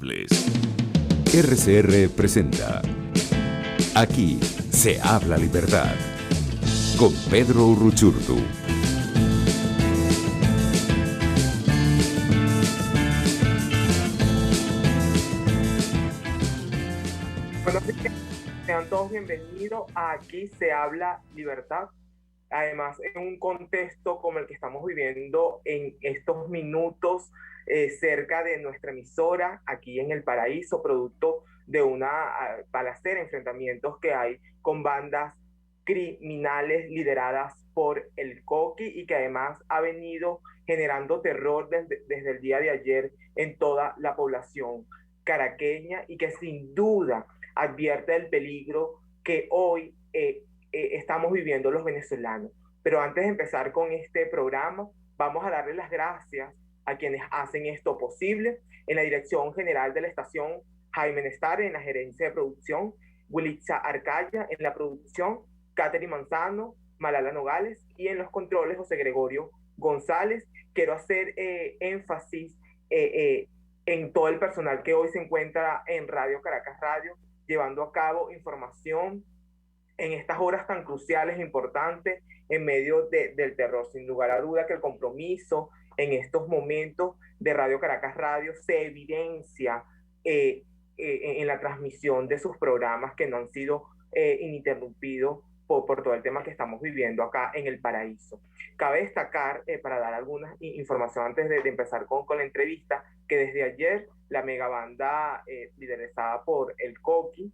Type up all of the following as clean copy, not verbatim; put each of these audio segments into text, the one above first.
RCR presenta Aquí se habla libertad con Pedro Uruchurtu. Buenos días, sean todos bienvenidos a Aquí se habla libertad. Además, en un contexto como el que estamos viviendo en estos minutos cerca de nuestra emisora, aquí en El Paraíso, producto de una balacera, enfrentamientos que hay con bandas criminales lideradas por el Coqui y que además ha venido generando terror desde el día de ayer en toda la población caraqueña y que sin duda advierte el peligro que hoy estamos viviendo los venezolanos. Pero antes de empezar con este programa, vamos a darle las gracias a quienes hacen esto posible. En la dirección general de la estación, Jaime Nestar; en la gerencia de producción, Wilitza Arcaya; en la producción, Catherine Manzano, Malala Nogales; y en los controles, José Gregorio González. Quiero hacer énfasis en todo el personal que hoy se encuentra en Radio Caracas Radio, llevando a cabo información en estas horas tan cruciales e importantes en medio del terror. Sin lugar a duda que el compromiso en estos momentos de Radio Caracas Radio se evidencia en la transmisión de sus programas que no han sido ininterrumpidos por todo el tema que estamos viviendo acá en El Paraíso. Cabe destacar, para dar alguna información antes de empezar con la entrevista, que desde ayer la megabanda liderizada por el Coqui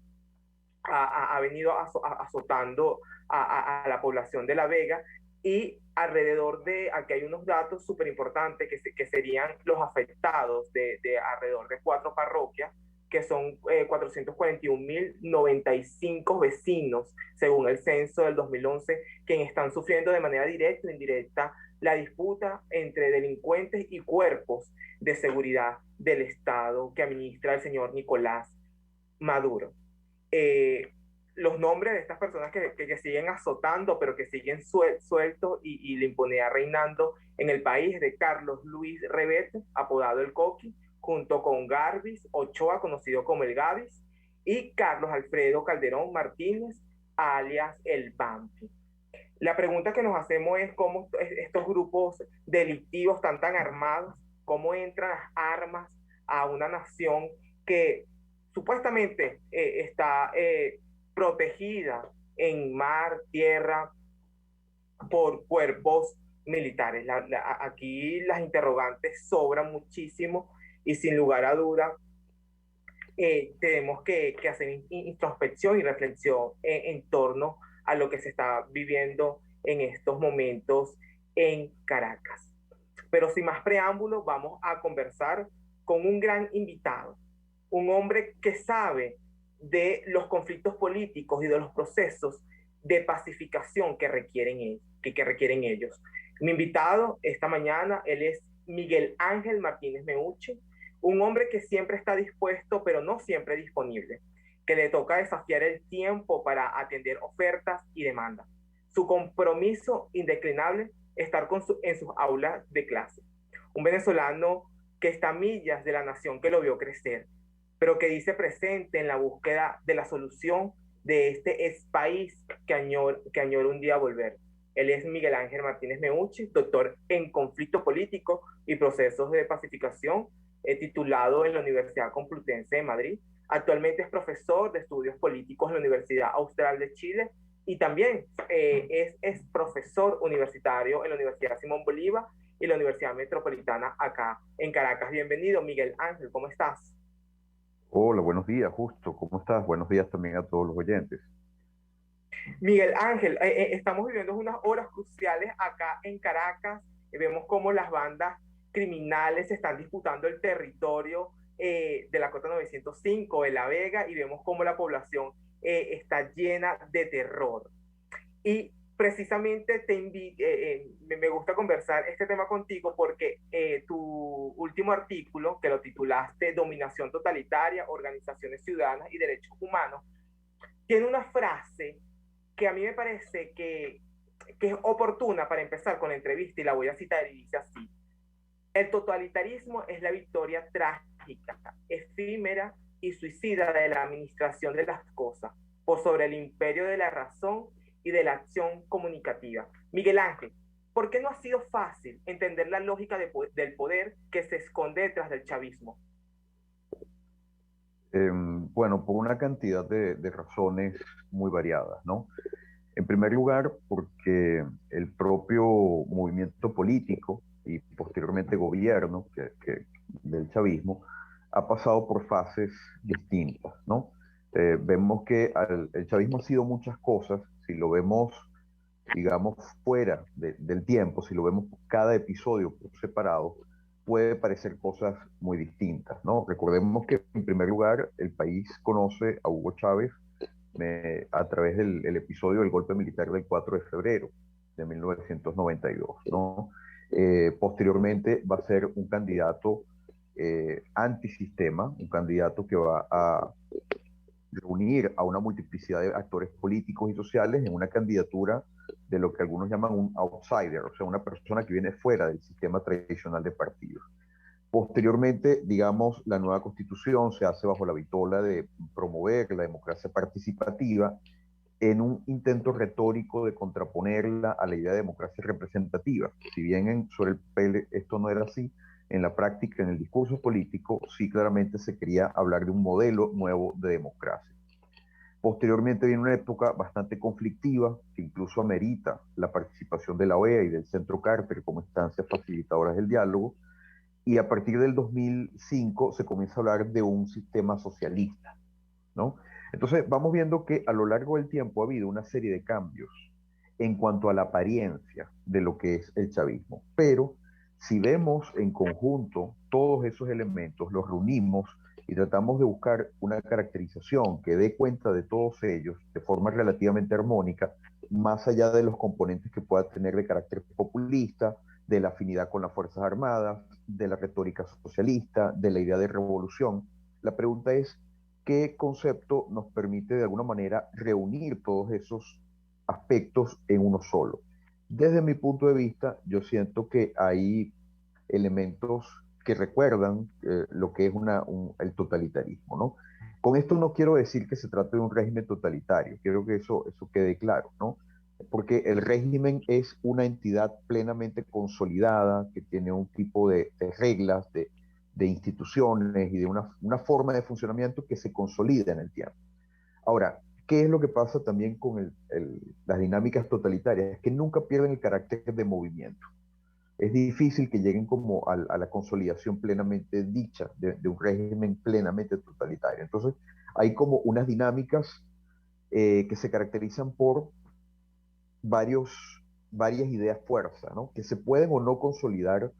ha venido azotando a la población de La Vega, y alrededor de, aquí hay unos datos súper importantes que serían los afectados de alrededor de 4 parroquias, que son 441.095 vecinos, según el censo del 2011, quienes están sufriendo de manera directa o indirecta la disputa entre delincuentes y cuerpos de seguridad del Estado que administra el señor Nicolás Maduro. Los nombres de estas personas que siguen azotando, pero que siguen sueltos y la impunidad reinando en el país, de Carlos Luis Revete, apodado el Coqui, junto con Garvis Ochoa, conocido como el Gavis, y Carlos Alfredo Calderón Martínez, alias el Bampi. La pregunta que nos hacemos es cómo estos grupos delictivos tan armados, cómo entran las armas a una nación que supuestamente está protegida en mar, tierra, por cuerpos militares. Aquí las interrogantes sobran muchísimo y sin lugar a duda tenemos que hacer introspección y reflexión en torno a lo que se está viviendo en estos momentos en Caracas. Pero sin más preámbulos, vamos a conversar con un gran invitado, un hombre que sabe de los conflictos políticos y de los procesos de pacificación que requieren ellos. Mi invitado esta mañana, él es Miguel Ángel Martínez Meucci, un hombre que siempre está dispuesto, pero no siempre disponible, que le toca desafiar el tiempo para atender ofertas y demandas. Su compromiso indeclinable es estar en sus aulas de clase. Un venezolano que está a millas de la nación que lo vio crecer, pero que dice presente en la búsqueda de la solución de este país que añora un día volver. Él es Miguel Ángel Martínez Meucci, doctor en conflicto político y procesos de pacificación, titulado en la Universidad Complutense de Madrid. Actualmente es profesor de estudios políticos en la Universidad Austral de Chile y también es profesor universitario en la Universidad Simón Bolívar y la Universidad Metropolitana acá en Caracas. Bienvenido, Miguel Ángel, ¿cómo estás? Hola, buenos días, Justo. ¿Cómo estás? Buenos días también a todos los oyentes. Miguel Ángel, estamos viviendo unas horas cruciales acá en Caracas. Vemos cómo las bandas criminales están disputando el territorio de la Cota 905, de La Vega, y vemos cómo la población está llena de terror. Y precisamente me gusta conversar este tema contigo porque tu último artículo, que lo titulaste Dominación totalitaria, organizaciones ciudadanas y derechos humanos, tiene una frase que a mí me parece que es oportuna para empezar con la entrevista, y la voy a citar, y dice así: el totalitarismo es la victoria trágica mágica, efímera y suicida de la administración de las cosas, por sobre el imperio de la razón y de la acción comunicativa. Miguel Ángel, ¿por qué no ha sido fácil entender la lógica del poder que se esconde detrás del chavismo? Bueno, por una cantidad de razones muy variadas, ¿no? En primer lugar, porque el propio movimiento político y posteriormente gobierno del chavismo ha pasado por fases distintas, ¿no? Vemos que el chavismo ha sido muchas cosas, si lo vemos, digamos, fuera del tiempo, si lo vemos cada episodio por separado, puede parecer cosas muy distintas, ¿no? Recordemos que, en primer lugar, el país conoce a Hugo Chávez a través del episodio del golpe militar del 4 de febrero de 1992, ¿no? Posteriormente va a ser un candidato antisistema, un candidato que va a reunir a una multiplicidad de actores políticos y sociales en una candidatura de lo que algunos llaman un outsider, o sea, una persona que viene fuera del sistema tradicional de partidos. Posteriormente, digamos, la nueva constitución se hace bajo la vitola de promover la democracia participativa en un intento retórico de contraponerla a la idea de democracia representativa. Si bien sobre el papel esto no era así, en la práctica, en el discurso político, sí claramente se quería hablar de un modelo nuevo de democracia. Posteriormente viene una época bastante conflictiva que incluso amerita la participación de la OEA y del Centro Carter como instancias facilitadoras del diálogo, y a partir del 2005 se comienza a hablar de un sistema socialista, ¿no? Entonces vamos viendo que a lo largo del tiempo ha habido una serie de cambios en cuanto a la apariencia de lo que es el chavismo, pero si vemos en conjunto todos esos elementos, los reunimos y tratamos de buscar una caracterización que dé cuenta de todos ellos de forma relativamente armónica, más allá de los componentes que pueda tener de carácter populista, de la afinidad con las Fuerzas Armadas, de la retórica socialista, de la idea de revolución. La pregunta es, ¿qué concepto nos permite de alguna manera reunir todos esos aspectos en uno solo? Desde mi punto de vista, yo siento que hay elementos que recuerdan lo que es el totalitarismo, ¿no? Con esto no quiero decir que se trate de un régimen totalitario, quiero que eso quede claro, ¿no? Porque el régimen es una entidad plenamente consolidada, que tiene un tipo de reglas, de instituciones y de una forma de funcionamiento que se consolida en el tiempo. Ahora, ¿qué es lo que pasa también con las dinámicas totalitarias? Es que nunca pierden el carácter de movimiento. Es difícil que lleguen como a la consolidación plenamente dicha de un régimen plenamente totalitario. Entonces, hay como unas dinámicas que se caracterizan por varias ideas fuerza, ¿no? Que se pueden o no consolidar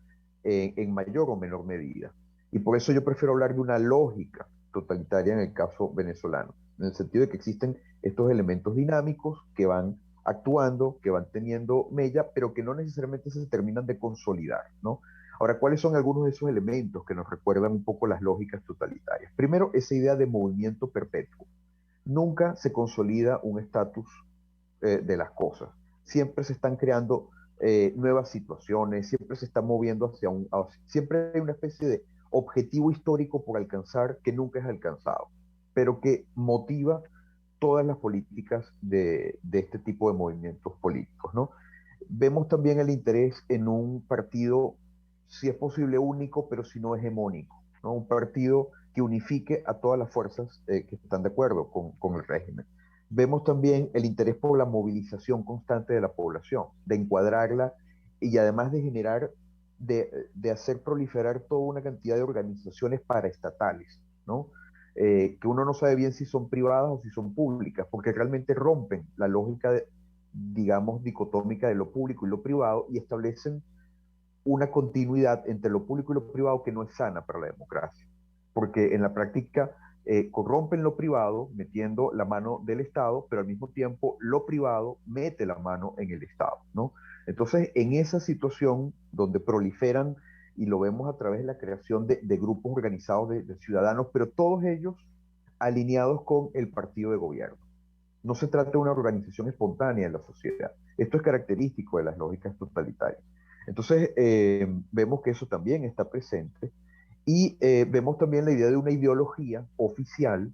en mayor o menor medida. Y por eso yo prefiero hablar de una lógica totalitaria en el caso venezolano, en el sentido de que existen estos elementos dinámicos que van actuando, que van teniendo mella, pero que no necesariamente se terminan de consolidar, ¿no? Ahora, ¿cuáles son algunos de esos elementos que nos recuerdan un poco las lógicas totalitarias? Primero, esa idea de movimiento perpetuo. Nunca se consolida un estatus de las cosas. Siempre se están creando nuevas situaciones, siempre se está moviendo siempre hay una especie de objetivo histórico por alcanzar que nunca es alcanzado, pero que motiva todas las políticas de este tipo de movimientos políticos, ¿no? Vemos también el interés en un partido, si es posible, único, pero si no hegemónico, ¿no? Un partido que unifique a todas las fuerzas que están de acuerdo con el régimen. Vemos también el interés por la movilización constante de la población, de encuadrarla y además de generar, de hacer proliferar toda una cantidad de organizaciones paraestatales, ¿no? Que uno no sabe bien si son privadas o si son públicas, porque realmente rompen la lógica, digamos, dicotómica de lo público y lo privado y establecen una continuidad entre lo público y lo privado que no es sana para la democracia, porque en la práctica corrompen lo privado metiendo la mano del Estado, pero al mismo tiempo lo privado mete la mano en el Estado, ¿no? Entonces, en esa situación donde proliferan, y lo vemos a través de la creación de grupos organizados de ciudadanos, pero todos ellos alineados con el partido de gobierno. No se trata de una organización espontánea en la sociedad. Esto es característico de las lógicas totalitarias. Entonces, vemos que eso también está presente Y vemos también la idea de una ideología oficial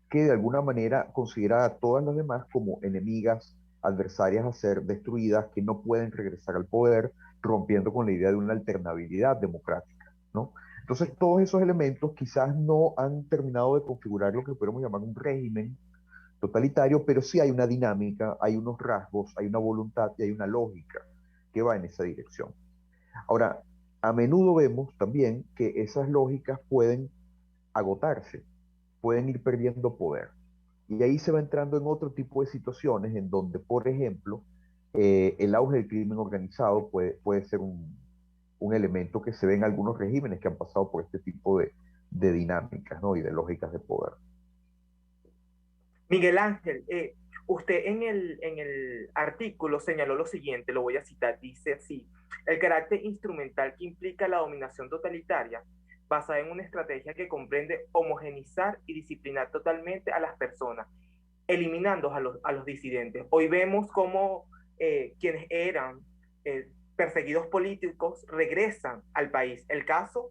que de alguna manera considera a todas las demás como enemigas, adversarias a ser destruidas, que no pueden regresar al poder, rompiendo con la idea de una alternabilidad democrática, ¿no? Entonces, todos esos elementos quizás no han terminado de configurar lo que podemos llamar un régimen totalitario, pero sí hay una dinámica, hay unos rasgos, hay una voluntad y hay una lógica que va en esa dirección. Ahora, a menudo vemos también que esas lógicas pueden agotarse, pueden ir perdiendo poder. Y ahí se va entrando en otro tipo de situaciones en donde, por ejemplo, el auge del crimen organizado puede ser un elemento que se ve en algunos regímenes que han pasado por este tipo de dinámicas, ¿no? Y de lógicas de poder. Miguel Ángel, usted en el artículo señaló lo siguiente, lo voy a citar, dice así: el carácter instrumental que implica la dominación totalitaria, basada en una estrategia que comprende homogenizar y disciplinar totalmente a las personas, eliminando a los disidentes. Hoy vemos cómo quienes eran perseguidos políticos regresan al país. El caso,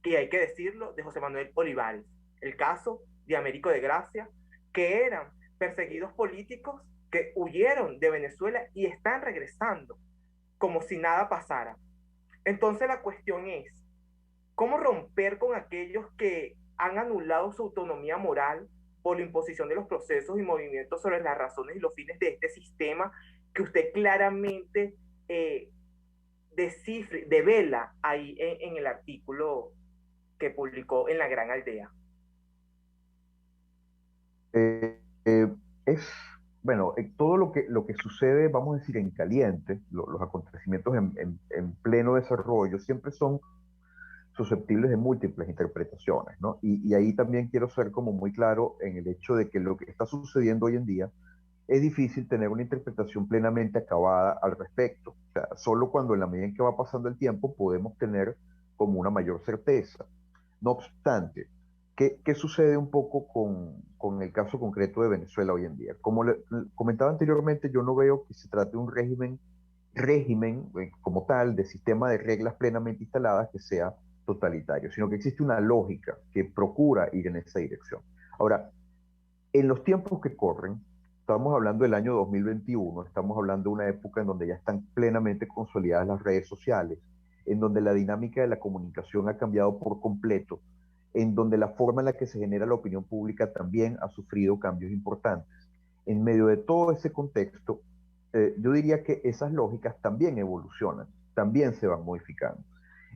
que hay que decirlo, de José Manuel Olivares, el caso de Américo de Gracia, que eran perseguidos políticos que huyeron de Venezuela y están regresando como si nada pasara. Entonces la cuestión es, ¿cómo romper con aquellos que han anulado su autonomía moral por la imposición de los procesos y movimientos sobre las razones y los fines de este sistema que usted claramente devela ahí en el artículo que publicó en La Gran Aldea? Eh, eh, es, bueno, todo lo que sucede, vamos a decir, en caliente, los acontecimientos en pleno desarrollo, siempre son susceptibles de múltiples interpretaciones, ¿no? Y ahí también quiero ser como muy claro en el hecho de que lo que está sucediendo hoy en día es difícil tener una interpretación plenamente acabada al respecto. O sea, solo cuando en la medida en que va pasando el tiempo podemos tener como una mayor certeza. No obstante, ¿qué sucede un poco con el caso concreto de Venezuela hoy en día? Como le comentaba anteriormente, yo no veo que se trate de un régimen como tal, de sistema de reglas plenamente instaladas que sea totalitario, sino que existe una lógica que procura ir en esa dirección. Ahora, en los tiempos que corren, estamos hablando del año 2021, estamos hablando de una época en donde ya están plenamente consolidadas las redes sociales, en donde la dinámica de la comunicación ha cambiado por completo, en donde la forma en la que se genera la opinión pública también ha sufrido cambios importantes. En medio de todo ese contexto, yo diría que esas lógicas también evolucionan, también se van modificando.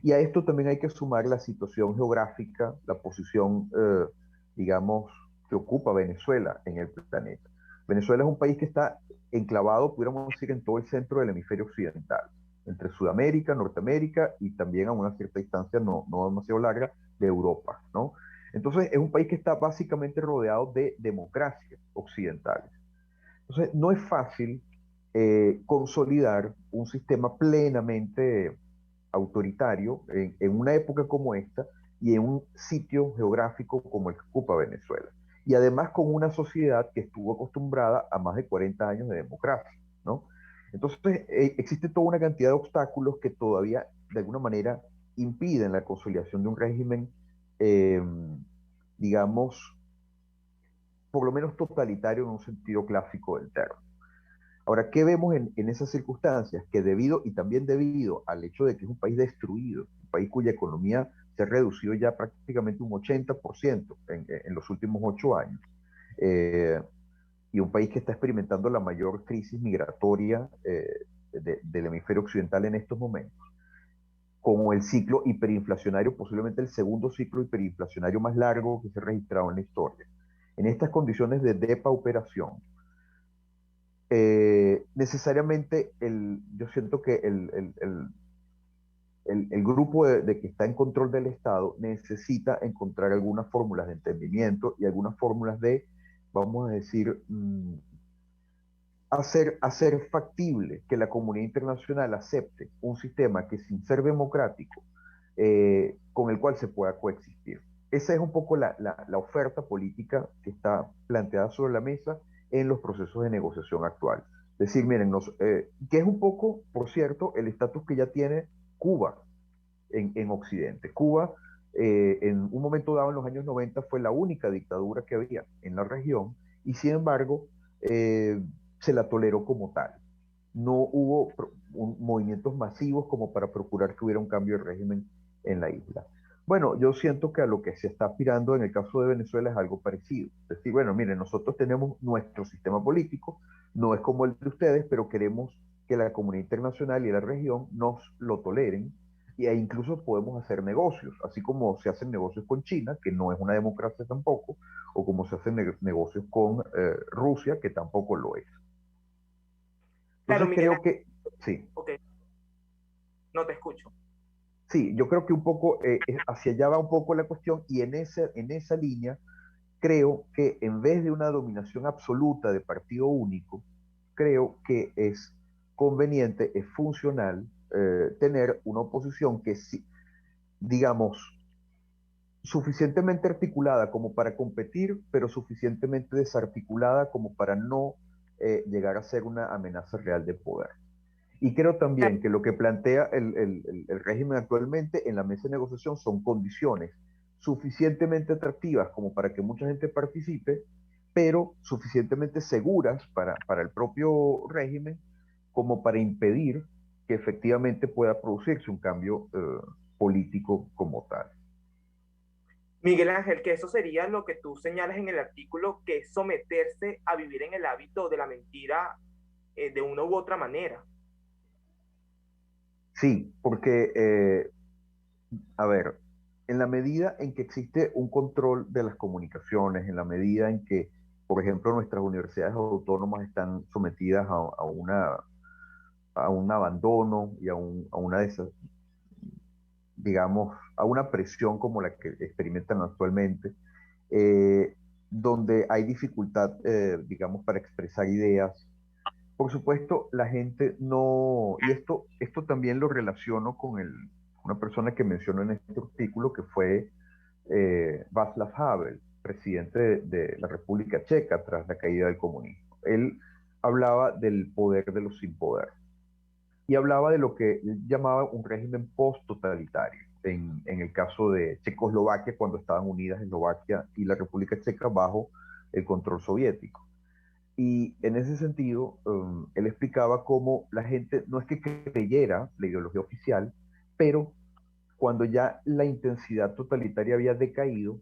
Y a esto también hay que sumar la situación geográfica, la posición, digamos, que ocupa Venezuela en el planeta. Venezuela es un país que está enclavado, pudiéramos decir, en todo el centro del hemisferio occidental, entre Sudamérica, Norteamérica y también a una cierta distancia, no demasiado larga, de Europa, ¿no? Entonces es un país que está básicamente rodeado de democracias occidentales. Entonces no es fácil consolidar un sistema plenamente autoritario en una época como esta y en un sitio geográfico como el que ocupa Venezuela. Y además con una sociedad que estuvo acostumbrada a más de 40 años de democracia, ¿no? Entonces existe toda una cantidad de obstáculos que todavía de alguna manera impiden la consolidación de un régimen, eh, digamos, por lo menos totalitario en un sentido clásico del término. Ahora, ¿qué vemos en esas circunstancias? Que debido, y también debido al hecho de que es un país destruido, un país cuya economía se ha reducido ya prácticamente un 80% en los últimos 8 años, eh, y un país que está experimentando la mayor crisis migratoria del hemisferio occidental en estos momentos, como el ciclo hiperinflacionario, posiblemente el segundo ciclo hiperinflacionario más largo que se ha registrado en la historia. En estas condiciones de depauperación, necesariamente yo siento que el grupo de que está en control del Estado necesita encontrar algunas fórmulas de entendimiento y algunas fórmulas de, vamos a decir, hacer factible que la comunidad internacional acepte un sistema que sin ser democrático, con el cual se pueda coexistir. Esa es un poco la oferta política que está planteada sobre la mesa en los procesos de negociación actual. Es decir, miren, que es un poco, por cierto, el estatus que ya tiene Cuba en Occidente. Cuba en un momento dado en los años 90 fue la única dictadura que había en la región y sin embargo se la toleró como tal. No hubo movimientos masivos como para procurar que hubiera un cambio de régimen en la isla. Bueno, yo siento que a lo que se está aspirando en el caso de Venezuela es algo parecido. Es decir, bueno, miren, nosotros tenemos nuestro sistema político, no es como el de ustedes, pero queremos que la comunidad internacional y la región nos lo toleren e incluso podemos hacer negocios, así como se hacen negocios con China, que no es una democracia tampoco, o como se hacen negocios con Rusia, que tampoco lo es. Claro, Entonces Miguel creo Ángel. que, sí, Ok, no te escucho. sí, yo creo que un poco hacia allá va un poco la cuestión y en esa línea creo que en vez de una dominación absoluta de partido único, creo que es conveniente, es funcional tener una oposición que, digamos, suficientemente articulada como para competir, pero suficientemente desarticulada como para no llegar a ser una amenaza real de poder. Y creo también que lo que plantea el régimen actualmente en la mesa de negociación son condiciones suficientemente atractivas como para que mucha gente participe, pero suficientemente seguras para el propio régimen como para impedir que efectivamente pueda producirse un cambio político como tal. Miguel Ángel, que eso sería lo que tú señalas en el artículo, que es someterse a vivir en el hábito de la mentira de una u otra manera. Sí, porque a ver, en la medida en que existe un control de las comunicaciones, en la medida en que, por ejemplo, nuestras universidades autónomas están sometidas a un abandono y a una de esas, digamos, a una presión como la que experimentan actualmente, eh, donde hay dificultad, digamos, para expresar ideas. Por supuesto, la gente no, y esto también lo relaciono con una persona que mencionó en este artículo, que fue Václav Havel, presidente de la República Checa tras la caída del comunismo. Él hablaba del poder de los sin poder y hablaba de lo que él llamaba un régimen post-totalitario. En el caso de Checoslovaquia, cuando estaban unidas Eslovaquia y la República Checa bajo el control soviético. Y en ese sentido, él explicaba cómo la gente no es que creyera la ideología oficial, pero cuando ya la intensidad totalitaria había decaído,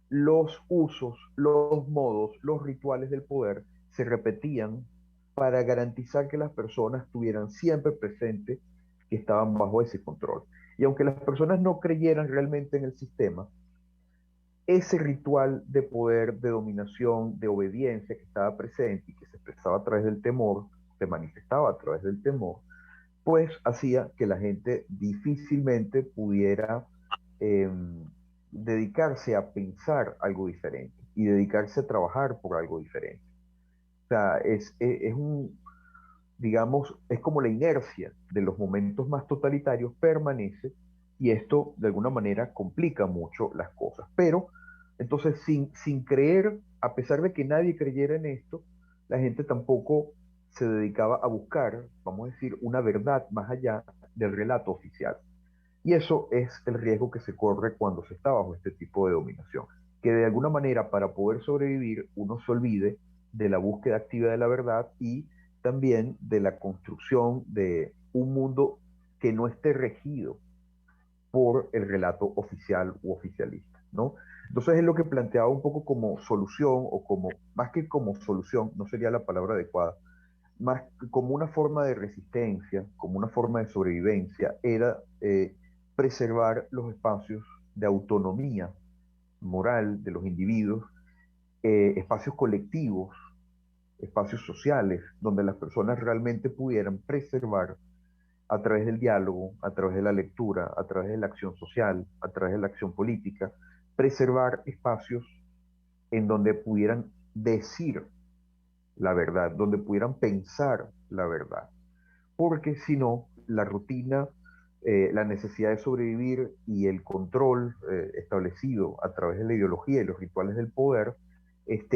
los usos, los modos, los rituales del poder se repetían para garantizar que las personas tuvieran siempre presente que estaban bajo ese control. Y aunque las personas no creyeran realmente en el sistema, ese ritual de poder, de dominación, de obediencia que estaba presente y que se expresaba a través del temor, se manifestaba a través del temor, pues hacía que la gente difícilmente pudiera eh, dedicarse a pensar algo diferente y dedicarse a trabajar por algo diferente. O sea, es un, digamos, es como la inercia de los momentos más totalitarios permanece y esto de alguna manera complica mucho las cosas. Pero entonces sin creer, a pesar de que nadie creyera en esto, la gente tampoco se dedicaba a buscar, vamos a decir, una verdad más allá del relato oficial. Y eso es el riesgo que se corre cuando se está bajo este tipo de dominación, que de alguna manera para poder sobrevivir uno se olvide de la búsqueda activa de la verdad y también de la construcción de un mundo que no esté regido por el relato oficial u oficialista, ¿no? Entonces es lo que planteaba un poco como solución o como, más que como solución, no sería la palabra adecuada, más como una forma de resistencia, como una forma de sobrevivencia, era preservar los espacios de autonomía moral de los individuos, espacios colectivos, espacios sociales, donde las personas realmente pudieran preservar a través del diálogo, a través de la lectura, a través de la acción social, a través de la acción política, preservar espacios en donde pudieran decir la verdad, donde pudieran pensar la verdad. Porque si no, la rutina, la necesidad de sobrevivir y el control establecido a través de la ideología y los rituales del poder,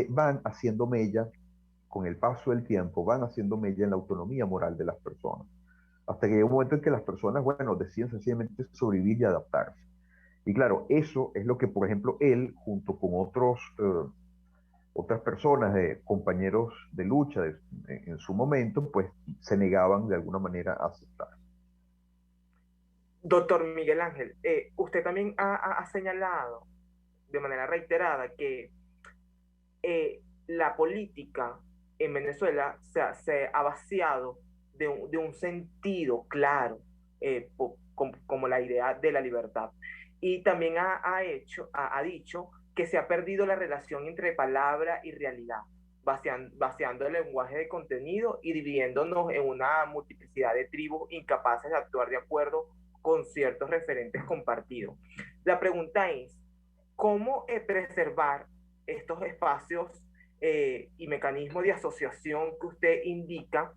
van haciendo mella con el paso del tiempo, van haciendo mella en la autonomía moral de las personas. Hasta que llega un momento en que las personas, bueno, deciden sencillamente sobrevivir y adaptarse. Y claro, eso es lo que, por ejemplo, él, junto con otras personas, compañeros de lucha en su momento, pues se negaban de alguna manera a aceptar. Doctor Miguel Ángel, usted también ha señalado de manera reiterada que la política en Venezuela se ha vaciado de un sentido claro, como la idea de la libertad. Y también ha dicho que se ha perdido la relación entre palabra y realidad, vaciando el lenguaje de contenido y dividiéndonos en una multiplicidad de tribus incapaces de actuar de acuerdo con ciertos referentes compartidos. La pregunta es, ¿cómo preservar estos espacios y mecanismos de asociación que usted indica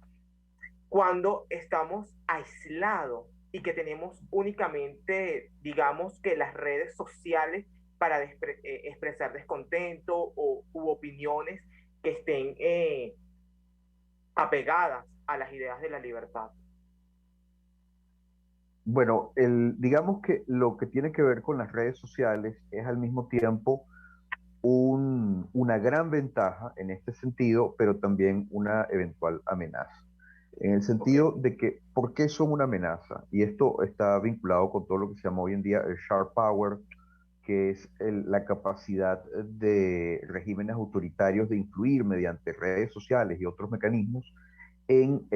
cuando estamos aislados y que tenemos únicamente, digamos, que las redes sociales para expresar descontento u opiniones que estén apegadas a las ideas de la libertad? Bueno, digamos que lo que tiene que ver con las redes sociales es al mismo tiempo una gran ventaja en este sentido, pero también una eventual amenaza. En el sentido Okay. de que, ¿por qué son una amenaza? Y esto está vinculado con todo lo que se llama hoy en día el sharp power, que es la capacidad de regímenes autoritarios de influir mediante redes sociales y otros mecanismos en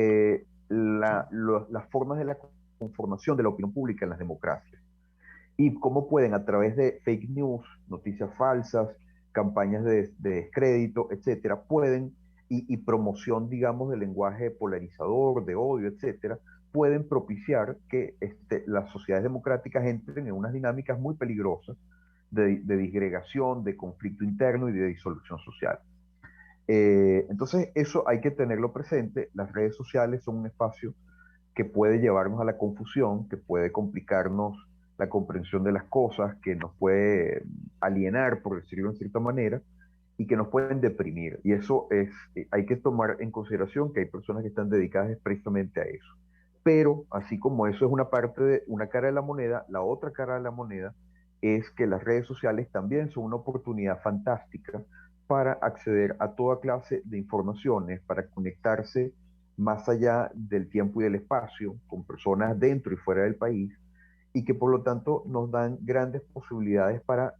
las formas de la conformación de la opinión pública en las democracias y cómo pueden a través de fake news, noticias falsas, campañas de descrédito, etcétera, pueden, y promoción, digamos, del lenguaje polarizador, de odio, etcétera, pueden propiciar que las sociedades democráticas entren en unas dinámicas muy peligrosas de disgregación, de conflicto interno y de disolución social. Entonces, eso hay que tenerlo presente. Las redes sociales son un espacio que puede llevarnos a la confusión, que puede complicarnos la comprensión de las cosas, que nos puede alienar, por decirlo de cierta manera, y que nos pueden deprimir. Y eso hay que tomar en consideración que hay personas que están dedicadas precisamente a eso. Pero así como eso es una parte de una cara de la moneda, la otra cara de la moneda es que las redes sociales también son una oportunidad fantástica para acceder a toda clase de informaciones, para conectarse más allá del tiempo y del espacio con personas dentro y fuera del país y que por lo tanto nos dan grandes posibilidades para,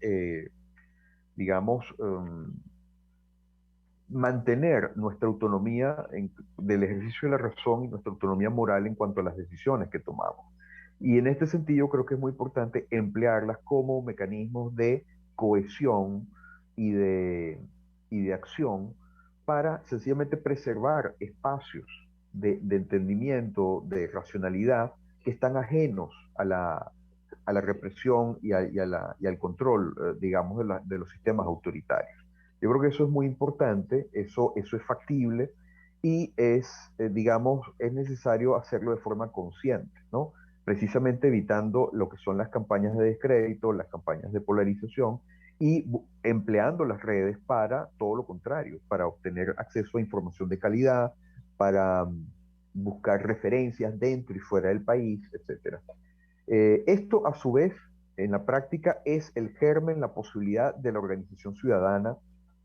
digamos, mantener nuestra autonomía del ejercicio de la razón y nuestra autonomía moral en cuanto a las decisiones que tomamos. Y en este sentido creo que es muy importante emplearlas como mecanismos de cohesión y de acción para sencillamente preservar espacios de entendimiento, de racionalidad, que están ajenos a la represión y al control, digamos, de los sistemas autoritarios. Yo creo que eso es muy importante, eso es factible y digamos, es necesario hacerlo de forma consciente, ¿no? Precisamente evitando lo que son las campañas de descrédito, las campañas de polarización y empleando las redes para todo lo contrario, para obtener acceso a información de calidad, para buscar referencias dentro y fuera del país, etcétera. Esto, a su vez, en la práctica, es el germen, la posibilidad de la organización ciudadana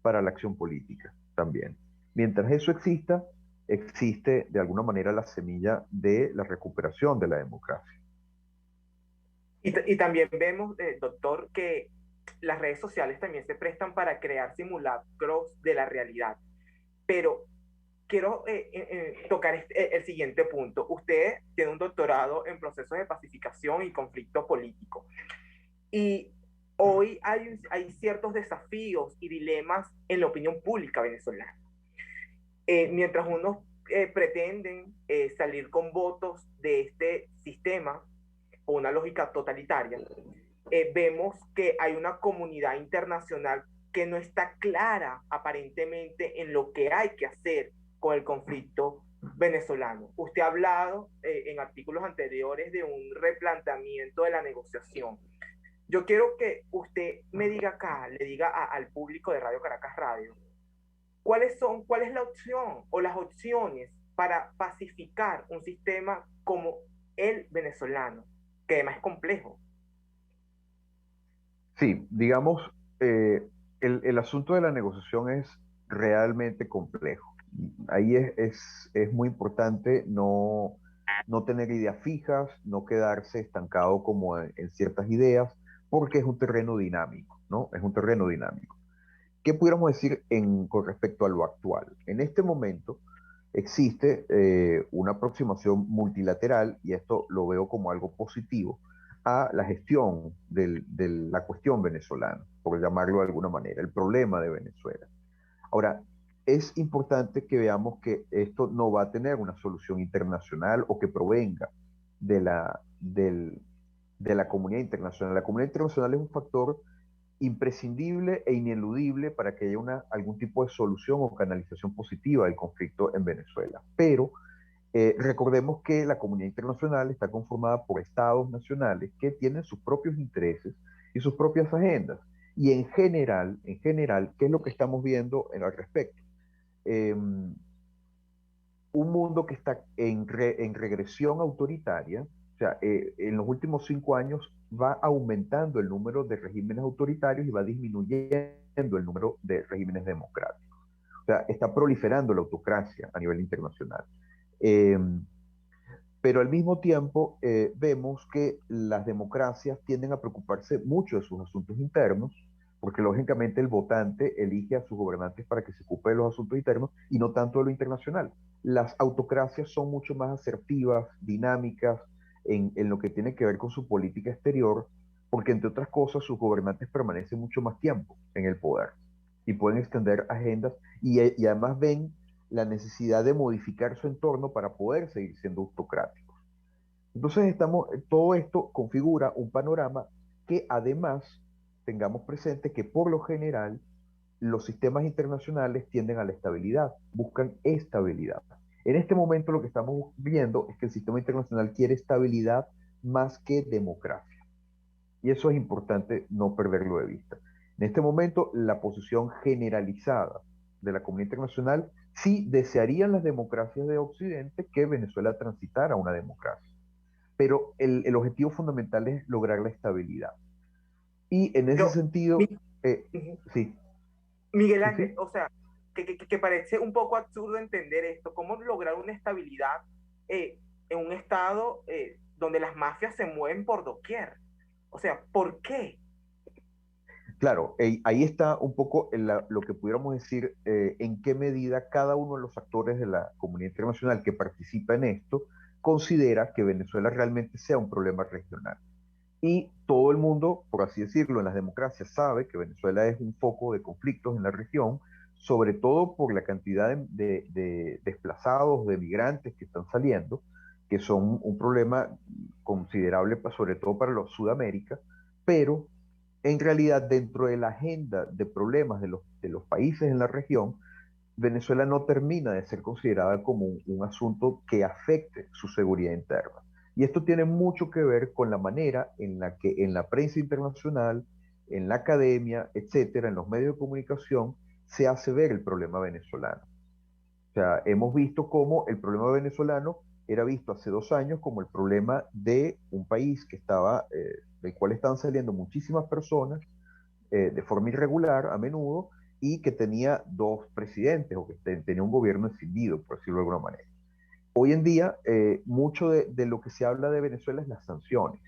para la acción política también. Mientras eso exista, existe de alguna manera la semilla de la recuperación de la democracia. Y también vemos, doctor, que las redes sociales también se prestan para crear simulacros de la realidad. Pero quiero tocar el siguiente punto. Usted tiene un doctorado en procesos de pacificación y conflicto político. Y hoy hay ciertos desafíos y dilemas en la opinión pública venezolana. Mientras unos pretenden salir con votos de este sistema o una lógica totalitaria, vemos que hay una comunidad internacional que no está clara aparentemente en lo que hay que hacer con el conflicto venezolano. Usted ha hablado en artículos anteriores de un replanteamiento de la negociación. Yo quiero que usted me diga acá, le diga al público de Radio Caracas Radio, cuál es la opción o las opciones para pacificar un sistema como el venezolano, que además es complejo. Sí, digamos, el asunto de la negociación es realmente complejo. Ahí es muy importante no tener ideas fijas, no quedarse estancado como en ciertas ideas, porque es un terreno dinámico, ¿no? Es un terreno dinámico. ¿Qué pudiéramos decir con respecto a lo actual? En este momento existe una aproximación multilateral, y esto lo veo como algo positivo, a la gestión de la cuestión venezolana, por llamarlo de alguna manera, el problema de Venezuela. Ahora, es importante que veamos que esto no va a tener una solución internacional o que provenga de la comunidad internacional. La comunidad internacional es un factor imprescindible e ineludible para que haya algún tipo de solución o canalización positiva del conflicto en Venezuela. Pero recordemos que la comunidad internacional está conformada por estados nacionales que tienen sus propios intereses y sus propias agendas. Y en general, ¿qué es lo que estamos viendo al respecto? Un mundo que está en regresión autoritaria, o sea, en los últimos 5 años va aumentando el número de regímenes autoritarios y va disminuyendo el número de regímenes democráticos. O sea, está proliferando la autocracia a nivel internacional. Eh, pero al mismo tiempo vemos que las democracias tienden a preocuparse mucho de sus asuntos internos, porque lógicamente el votante elige a sus gobernantes para que se ocupe de los asuntos internos y no tanto de lo internacional. Las autocracias son mucho más asertivas, dinámicas en lo que tiene que ver con su política exterior, porque entre otras cosas sus gobernantes permanecen mucho más tiempo en el poder y pueden extender agendas y además ven la necesidad de modificar su entorno para poder seguir siendo autocráticos. Entonces todo esto configura un panorama que además tengamos presente que por lo general los sistemas internacionales tienden a la estabilidad, buscan estabilidad. En este momento lo que estamos viendo es que el sistema internacional quiere estabilidad más que democracia. Y eso es importante no perderlo de vista. En este momento, la posición generalizada de la comunidad internacional sí desearían las democracias de Occidente que Venezuela transitara a una democracia. Pero el objetivo fundamental es lograr la estabilidad. Y en ese Pero, sentido, mi- ujú. sí, Miguel sí, Ángel, sí, o sea, que parece un poco absurdo entender esto, cómo lograr una estabilidad en un estado donde las mafias se mueven por doquier. O sea, ¿por qué? claro, ahí está un poco lo que pudiéramos decir, en qué medida cada uno de los actores de la comunidad internacional que participa en esto considera que Venezuela realmente sea un problema regional. Y todo el mundo, por así decirlo, en las democracias sabe que Venezuela es un foco de conflictos en la región, sobre todo por la cantidad de desplazados, de migrantes que están saliendo, que son un problema considerable, sobre todo para los Sudamérica, pero en realidad dentro de la agenda de problemas de los países en la región, Venezuela no termina de ser considerada como un asunto que afecte su seguridad interna. Y esto tiene mucho que ver con la manera en la que en la prensa internacional, en la academia, etcétera, en los medios de comunicación, se hace ver el problema venezolano. O sea, hemos visto cómo el problema venezolano era visto hace 2 años como el problema de un país del cual estaban saliendo muchísimas personas de forma irregular a menudo y que tenía dos presidentes o que tenía un gobierno escindido, por decirlo de alguna manera. Hoy en día, mucho de lo que se habla de Venezuela es las sanciones,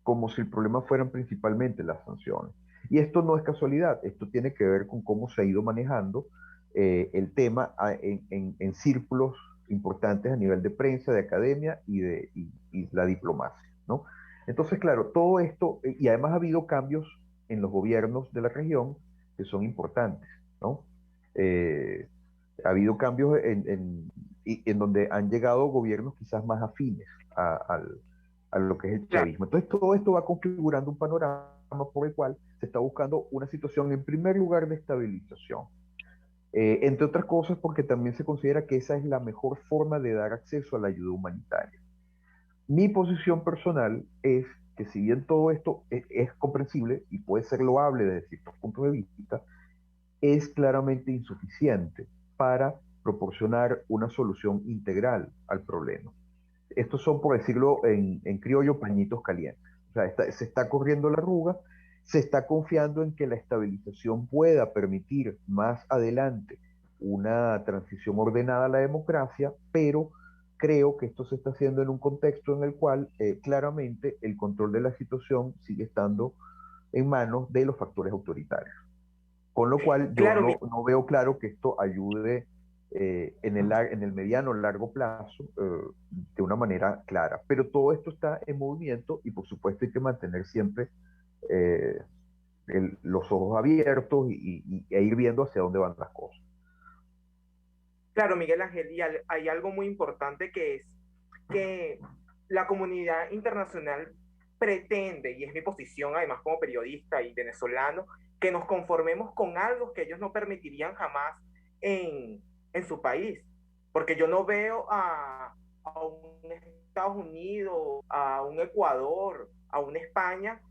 como si el problema fueran principalmente las sanciones. Y esto no es casualidad, esto tiene que ver con cómo se ha ido manejando el tema en círculos importantes a nivel de prensa, de academia y la diplomacia, ¿no? Entonces, claro, todo esto, y además ha habido cambios en los gobiernos de la región que son importantes, ¿no? Eh, ha habido cambios en donde han llegado gobiernos quizás más afines a lo que es el Claro, chavismo. Entonces, todo esto va configurando un panorama por el cual se está buscando una situación, en primer lugar, de estabilización. Entre otras cosas, porque también se considera que esa es la mejor forma de dar acceso a la ayuda humanitaria. Mi posición personal es que si bien todo esto es comprensible y puede ser loable desde ciertos puntos de vista, es claramente insuficiente para proporcionar una solución integral al problema. Estos son, por decirlo en criollo, pañitos calientes. O sea, se está corriendo la arruga Se está confiando en que la estabilización pueda permitir más adelante una transición ordenada a la democracia, pero creo que esto se está haciendo en un contexto en el cual claramente el control de la situación sigue estando en manos de los factores autoritarios. Con lo cual yo Claro, no veo claro que esto ayude en el mediano o largo plazo de una manera clara. Pero todo esto está en movimiento y por supuesto hay que mantener siempre eh, los ojos abiertos e ir viendo hacia dónde van las cosas. claro, Miguel Ángel, y hay algo muy importante que es que la comunidad internacional pretende, y es mi posición además como periodista y venezolano, que nos conformemos con algo que ellos no permitirían jamás en su país. Porque yo no veo a un Estados Unidos, a un Ecuador, a una España,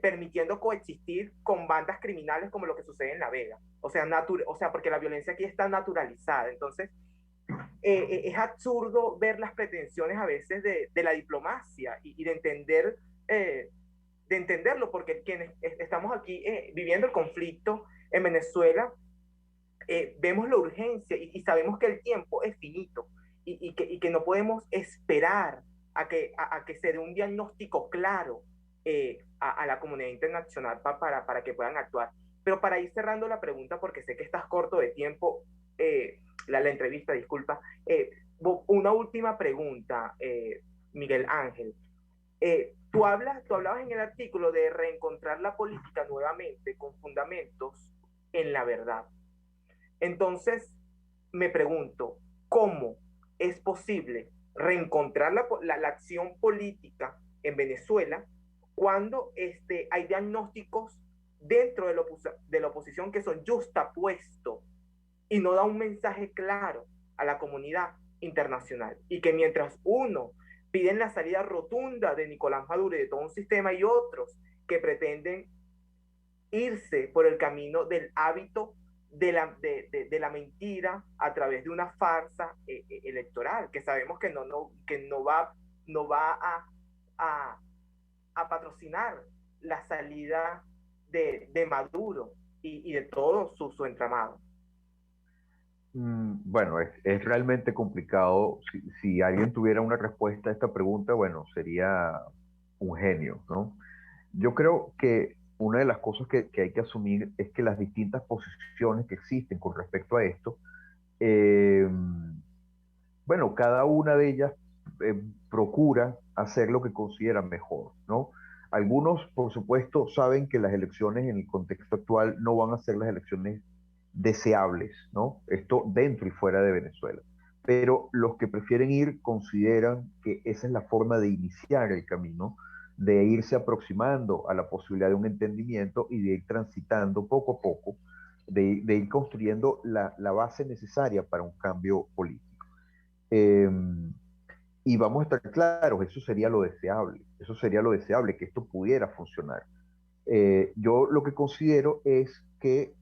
permitiendo coexistir con bandas criminales como lo que sucede en La Vega. O sea, porque la violencia aquí está naturalizada. Entonces, es absurdo ver las pretensiones a veces de la diplomacia y de entenderlo, porque quienes estamos aquí viviendo el conflicto en Venezuela, vemos la urgencia y sabemos que el tiempo es finito y que no podemos esperar a que se dé un diagnóstico claro a la comunidad internacional para que puedan actuar. Pero para ir cerrando la pregunta, porque sé que estás corto de tiempo, la entrevista, disculpa, una última pregunta, Miguel Ángel. Tú hablabas en el artículo de reencontrar la política nuevamente con fundamentos en la verdad. Entonces, me pregunto, ¿cómo es posible reencontrar la acción política en Venezuela cuando hay diagnósticos dentro de la oposición que son justapuestos y no da un mensaje claro a la comunidad internacional? Y que mientras uno piden la salida rotunda de Nicolás Maduro y de todo un sistema, y otros que pretenden irse por el camino del hábito de la mentira a través de una farsa electoral, que sabemos que no va a, a patrocinar la salida de Maduro y de todo su entramado. Bueno, es realmente complicado. Si alguien tuviera una respuesta a esta pregunta, bueno, sería un genio, ¿no? Yo creo que una de las cosas que hay que asumir es que las distintas posiciones que existen con respecto a esto, eh, bueno, cada una de ellas procura hacer lo que considera mejor, ¿no? Algunos, por supuesto, saben que las elecciones en el contexto actual no van a ser las elecciones deseables, ¿no? Esto dentro y fuera de Venezuela. Pero los que prefieren ir consideran que esa es la forma de iniciar el camino, de irse aproximando a la posibilidad de un entendimiento y de ir transitando poco a poco, de ir construyendo la base necesaria para un cambio político. Eh, y vamos a estar claros, eso sería lo deseable, que esto pudiera funcionar. Yo lo que considero es que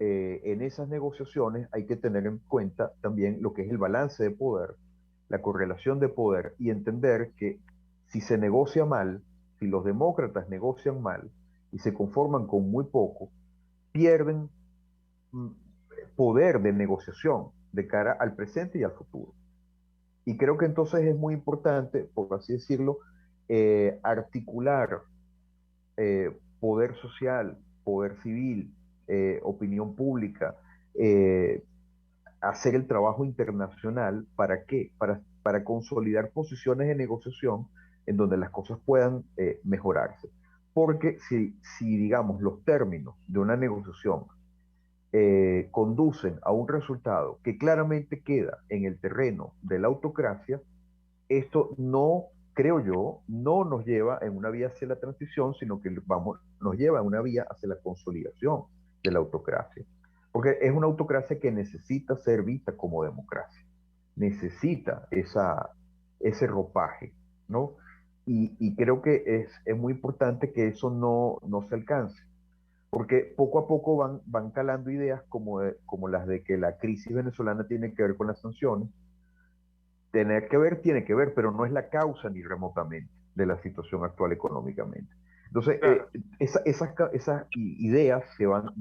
en esas negociaciones hay que tener en cuenta también lo que es el balance de poder, la correlación de poder y entender que si se negocia mal, si los demócratas negocian mal y se conforman con muy poco, pierden mm, poder de negociación de cara al presente y al futuro. Y creo que entonces es muy importante, por así decirlo, articular poder social, poder civil, opinión pública, eh, hacer el trabajo internacional. ¿Para qué? Para consolidar posiciones de negociación en donde las cosas puedan mejorarse. Porque si, digamos, los términos de una negociación conducen a un resultado que claramente queda en el terreno de la autocracia, esto no, creo yo, no nos lleva en una vía hacia la transición, sino que nos lleva en una vía hacia la consolidación de la autocracia. Porque es una autocracia que necesita ser vista como democracia. Necesita ese ropaje, ¿no? Y creo que es muy importante que eso no se alcance. Porque poco a poco van calando ideas como las de que la crisis venezolana tiene que ver con las sanciones. Tener que ver, tiene que ver, pero no es la causa ni remotamente de la situación actual económicamente. Entonces, Claro. esas ideas se van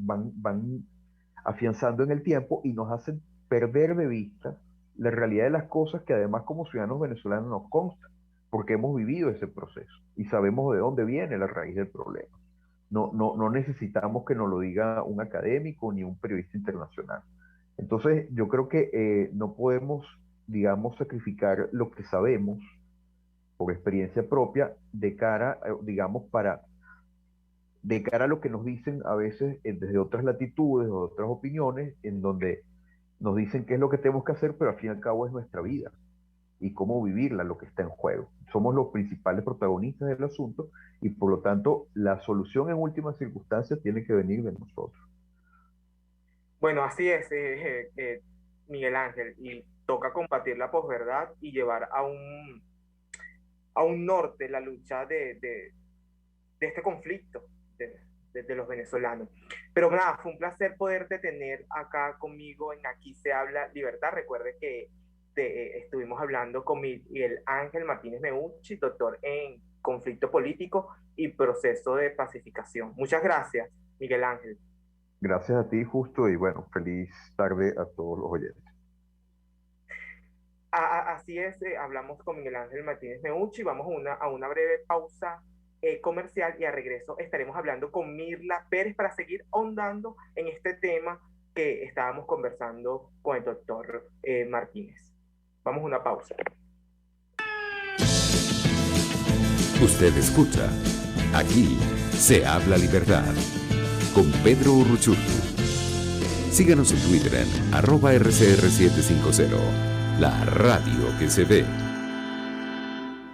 afianzando en el tiempo y nos hacen perder de vista la realidad de las cosas que además como ciudadanos venezolanos nos consta, porque hemos vivido ese proceso y sabemos de dónde viene la raíz del problema. No necesitamos que nos lo diga un académico ni un periodista internacional. Entonces, yo creo que no podemos, digamos, sacrificar lo que sabemos por experiencia propia de cara, digamos, de cara a lo que nos dicen a veces desde otras latitudes o otras opiniones, en donde nos dicen qué es lo que tenemos que hacer, pero al fin y al cabo es nuestra vida y cómo vivirla lo que está en juego. Somos los principales protagonistas del asunto y por lo tanto la solución en última circunstancia tiene que venir de nosotros. Bueno, así es, Miguel Ángel, y toca combatir la posverdad y llevar a un norte la lucha de este conflicto de los venezolanos. Pero nada, fue un placer poderte tener acá conmigo en Aquí se habla libertad. Recuerde que estuvimos hablando con Miguel Ángel Martínez Meucci, doctor en conflicto político y proceso de pacificación. Muchas gracias, Miguel Ángel. Gracias a ti, Justo, y bueno, feliz tarde a todos los oyentes. Así es, hablamos con Miguel Ángel Martínez Meucci. Vamos a una breve pausa comercial y a regreso estaremos hablando con Mirla Pérez para seguir ahondando en este tema que estábamos conversando con el doctor Martínez. Vamos a una pausa. Usted escucha Aquí se habla libertad con Pedro Urruchurtu. Síganos en Twitter en @RCR750, la radio que se ve.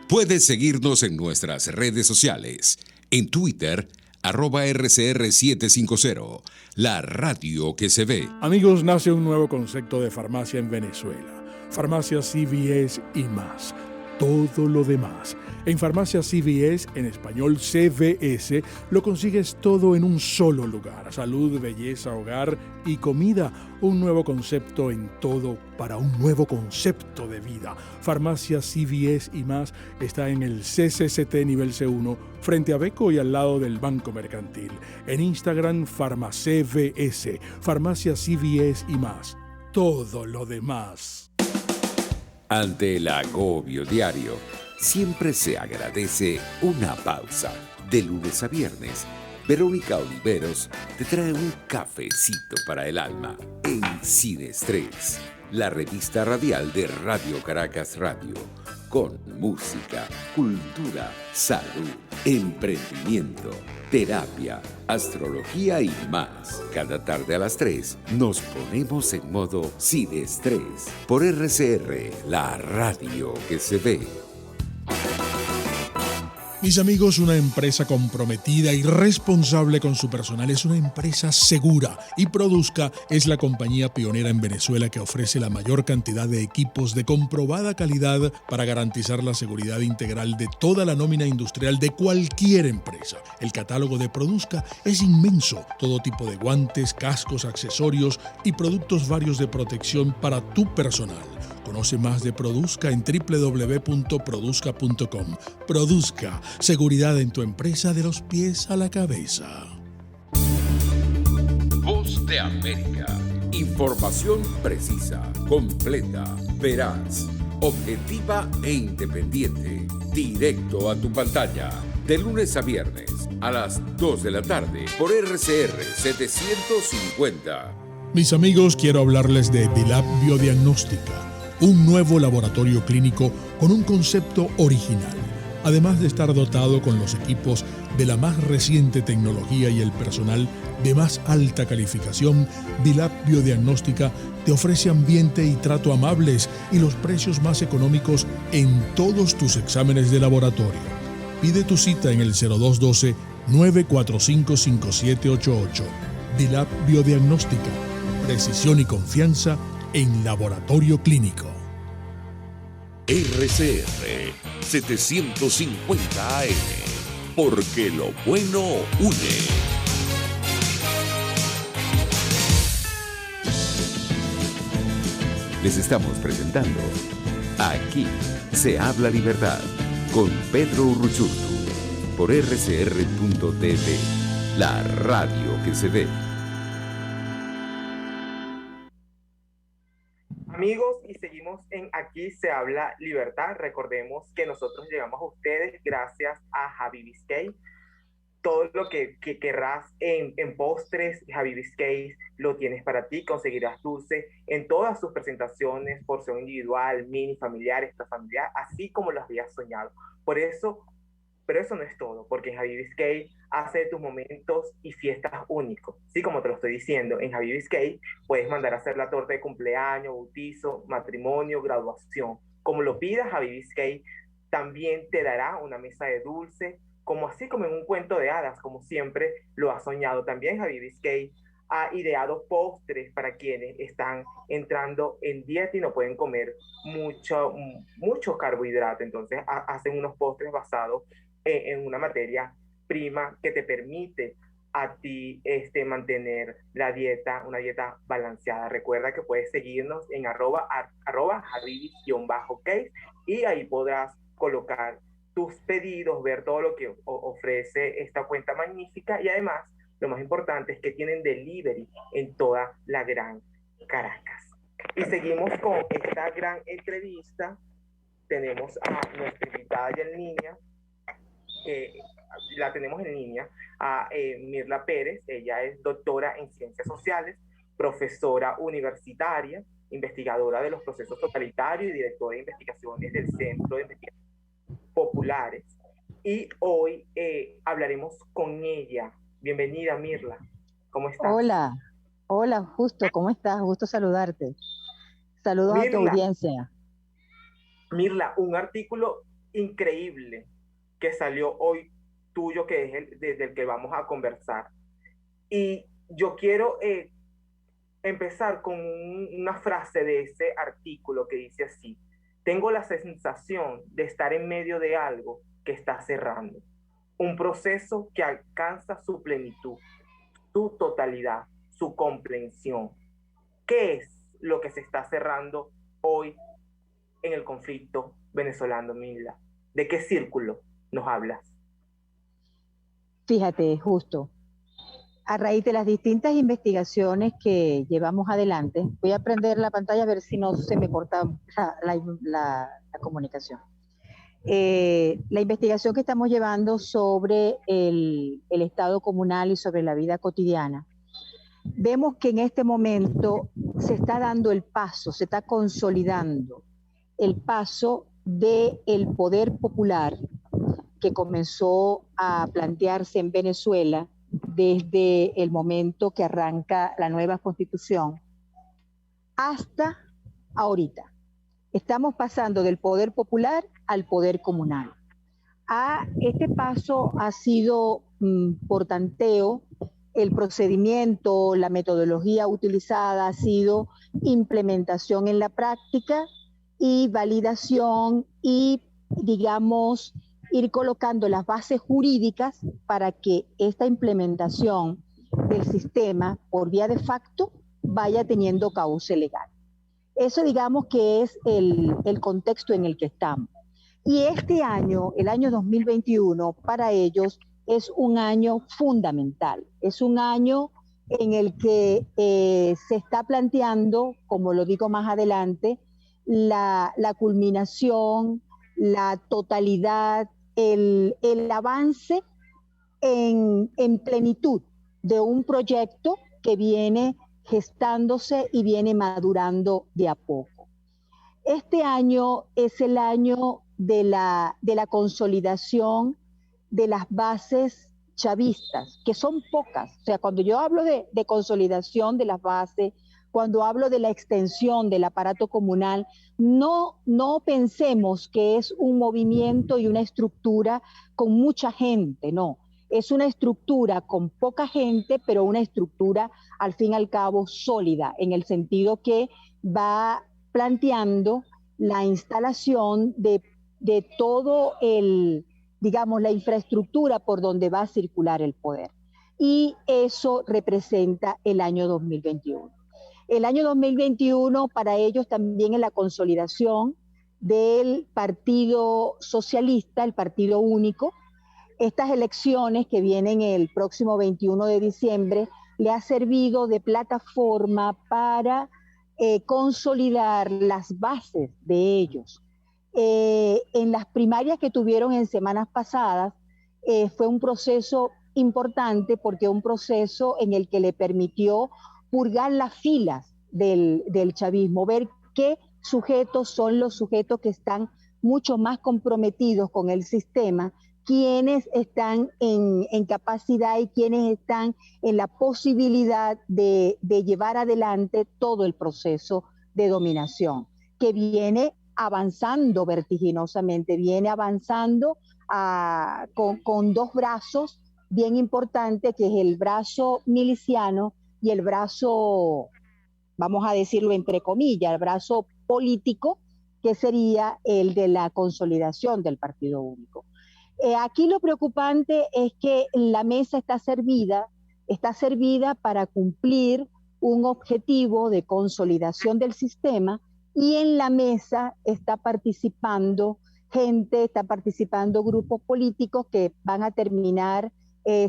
Puedes seguirnos en nuestras redes sociales. En Twitter, @RCR750, la radio que se ve. Amigos, nace un nuevo concepto de farmacia en Venezuela. Farmacia CVS y más. Todo lo demás. En Farmacia CVS, en español CVS, lo consigues todo en un solo lugar. Salud, belleza, hogar y comida. Un nuevo concepto en todo para un nuevo concepto de vida. Farmacia CVS y más está en el CCCT nivel C1, frente a Beco y al lado del Banco Mercantil. En Instagram, FarmaCVS. Farmacia CVS y más. Todo lo demás. Ante el agobio diario, siempre se agradece una pausa. De lunes a viernes, Verónica Oliveros te trae un cafecito para el alma en Sin Estrés, la revista radial de Radio Caracas Radio, con música, cultura, salud, emprendimiento, terapia, astrología y más. Cada tarde a las 3 nos ponemos en modo Sin Estrés por RCR, la radio que se ve. Mis amigos, una empresa comprometida y responsable con su personal es una empresa segura y Produzca es la compañía pionera en Venezuela que ofrece la mayor cantidad de equipos de comprobada calidad para garantizar la seguridad integral de toda la nómina industrial de cualquier empresa. El catálogo de Produzca es inmenso, todo tipo de guantes, cascos, accesorios y productos varios de protección para tu personal. Conoce más de Produzca en www.produzca.com. Produzca, seguridad en tu empresa de los pies a la cabeza. Voz de América. Información precisa, completa, veraz, objetiva e independiente. Directo a tu pantalla. De lunes a viernes a las 2 de la tarde por RCR 750. Mis amigos, quiero hablarles de Dilab Biodiagnóstica, un nuevo laboratorio clínico con un concepto original. Además de estar dotado con los equipos de la más reciente tecnología y el personal de más alta calificación, Dilab Biodiagnóstica te ofrece ambiente y trato amables y los precios más económicos en todos tus exámenes de laboratorio. Pide tu cita en el 0212-945-5788. Dilab Biodiagnóstica, precisión y confianza en laboratorio clínico. RCR 750 AM, porque lo bueno une. Les estamos presentando Aquí se habla libertad con Pedro Urruchurtu por rcr.tv, la radio que se ve. Amigos, y seguimos en Aquí se habla libertad. Recordemos que nosotros llegamos a ustedes gracias a Javi Vizquey. Todo lo que querrás en postres, Javi Vizquey lo tienes para ti. Conseguirás dulce en todas sus presentaciones, porción individual, mini, familiar, extrafamiliar, así como lo habías soñado. Pero eso no es todo, porque en Javi Vizquey hace de tus momentos y fiestas únicos. Sí, como te lo estoy diciendo, en Javi Vizquey puedes mandar a hacer la torta de cumpleaños, bautizo, matrimonio, graduación. Como lo pidas, Javi Vizquey también te dará una mesa de dulce, como así como en un cuento de hadas, como siempre lo has soñado. También Javi Vizquey ha ideado postres para quienes están entrando en dieta y no pueden comer mucho carbohidrato. Entonces hacen unos postres basados en una materia prima que te permite a ti mantener la dieta, una dieta balanceada. Recuerda que puedes seguirnos en arroba javi-case y ahí podrás colocar tus pedidos, ver todo lo que ofrece esta cuenta magnífica, y además lo más importante es que tienen delivery en toda la Gran Caracas. Y seguimos con esta gran entrevista. Tenemos a nuestra invitada ya en línea, la tenemos en línea, a Mirla Pérez. Ella es doctora en Ciencias Sociales, profesora universitaria, investigadora de los procesos totalitarios y directora de investigaciones del Centro de Investigaciones Populares. Y hoy hablaremos con ella. Bienvenida, Mirla. ¿Cómo estás? Hola, Justo, ¿cómo estás? Gusto saludarte. Saludos a tu audiencia. Mirla, un artículo increíble que salió hoy tuyo, que es desde el que vamos a conversar. Y yo quiero empezar con una frase de ese artículo que dice así: tengo la sensación de estar en medio de algo que está cerrando, un proceso que alcanza su plenitud, su totalidad, su comprensión. ¿Qué es lo que se está cerrando hoy en el conflicto venezolano, Mirla? ¿De qué círculo nos hablas? Fíjate, Justo, a raíz de las distintas investigaciones que llevamos adelante, voy a prender la pantalla a ver si no se me corta la comunicación. La investigación que estamos llevando sobre el estado comunal y sobre la vida cotidiana, vemos que en este momento se está dando el paso, se está consolidando el paso del poder popular que comenzó a plantearse en Venezuela desde el momento que arranca la nueva constitución hasta ahorita. Estamos pasando del poder popular al poder comunal. Este paso ha sido por tanteo. El procedimiento, la metodología utilizada ha sido implementación en la práctica y validación y, digamos, ir colocando las bases jurídicas para que esta implementación del sistema por vía de facto vaya teniendo cauce legal. Eso, digamos, que es el contexto en el que estamos. Y este año, el año 2021, para ellos es un año fundamental. Es un año en el que se está planteando, como lo digo más adelante, la culminación, la totalidad, el avance en plenitud de un proyecto que viene gestándose y viene madurando de a poco. Este año es el año de la consolidación de las bases chavistas, que son pocas. O sea, cuando yo hablo de consolidación de las bases, cuando hablo de la extensión del aparato comunal, no pensemos que es un movimiento y una estructura con mucha gente, no. Es una estructura con poca gente, pero una estructura, al fin y al cabo, sólida, en el sentido que va planteando la instalación de todo digamos, la infraestructura por donde va a circular el poder. Y eso representa el año 2021. El año 2021 para ellos también es la consolidación del Partido Socialista, el Partido Único, estas elecciones que vienen el próximo 21 de diciembre le ha servido de plataforma para consolidar las bases de ellos. En las primarias que tuvieron en semanas pasadas, fue un proceso importante porque un proceso en el que le permitió purgar las filas del chavismo, ver qué sujetos son los sujetos que están mucho más comprometidos con el sistema, quienes están en capacidad y quienes están en la posibilidad de llevar adelante todo el proceso de dominación, que viene avanzando vertiginosamente, viene avanzando con dos brazos bien importantes, que es el brazo miliciano y el brazo, vamos a decirlo entre comillas, el brazo político, que sería el de la consolidación del partido único. Aquí lo preocupante es que la mesa está servida para cumplir un objetivo de consolidación del sistema, y en la mesa está participando gente, está participando grupos políticos que van a terminar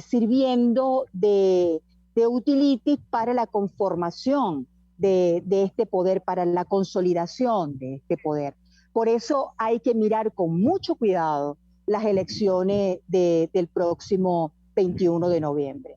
sirviendo de utilities para la conformación de este poder, para la consolidación de este poder. Por eso hay que mirar con mucho cuidado las elecciones del próximo 21 de noviembre.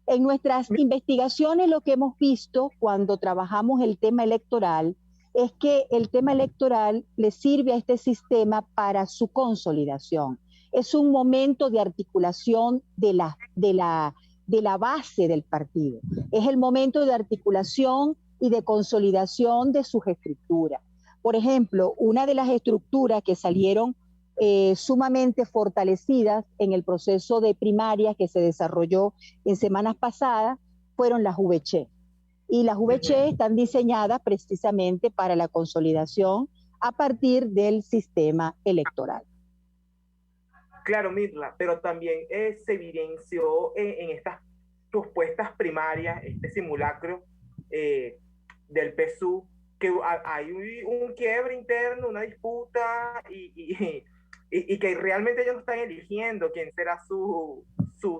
En nuestras investigaciones lo que hemos visto cuando trabajamos el tema electoral es que el tema electoral le sirve a este sistema para su consolidación. Es un momento de articulación de la base del partido. Es el momento de articulación y de consolidación de sus estructuras. Por ejemplo, una de las estructuras que salieron sumamente fortalecidas en el proceso de primarias que se desarrolló en semanas pasadas fueron las VC. Y las VC están diseñadas precisamente para la consolidación a partir del sistema electoral. Claro, Mirla, pero también se evidenció en estas supuestas primarias, este simulacro del PSUV, que hay un quiebre interno, una disputa, y que realmente ellos no están eligiendo quién será su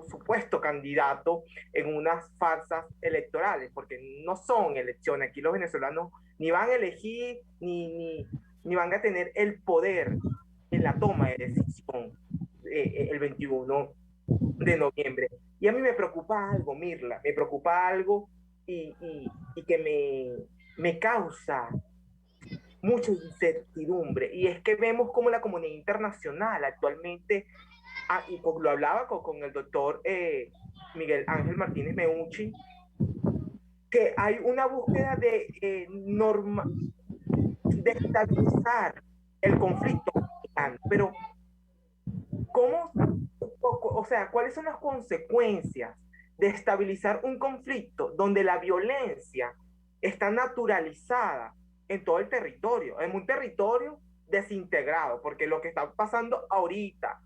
supuesto candidato en unas farsas electorales, porque no son elecciones. Aquí los venezolanos ni van a elegir, ni van a tener el poder en la toma de decisión el 21 de noviembre. Y a mí me preocupa algo, Mirla, me preocupa algo y que me causa mucha incertidumbre, y es que vemos como la comunidad internacional actualmente, y lo hablaba con el doctor Miguel Ángel Martínez Meucci, que hay una búsqueda de estabilizar el conflicto, pero ¿cómo? O sea, ¿cuáles son las consecuencias de estabilizar un conflicto donde la violencia está naturalizada en todo el territorio, en un territorio desintegrado? Porque lo que está pasando ahorita,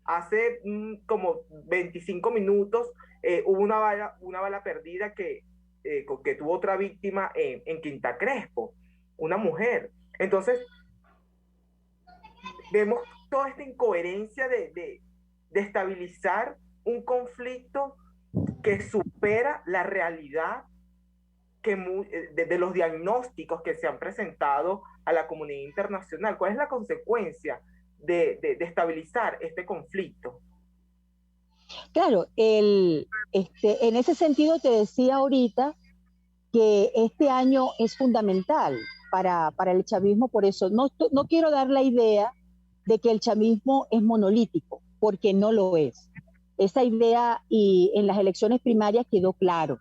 hace como 25 minutos, hubo una bala perdida que tuvo otra víctima en Quinta Crespo, una mujer. Entonces, vemos toda esta incoherencia de estabilizar un conflicto que supera la realidad de los diagnósticos que se han presentado a la comunidad internacional. ¿Cuál es la consecuencia de estabilizar este conflicto? Claro, en ese sentido te decía ahorita que este año es fundamental para el chavismo. Por eso no quiero dar la idea de que el chavismo es monolítico, porque no lo es. Esa idea, y en las elecciones primarias quedó claro.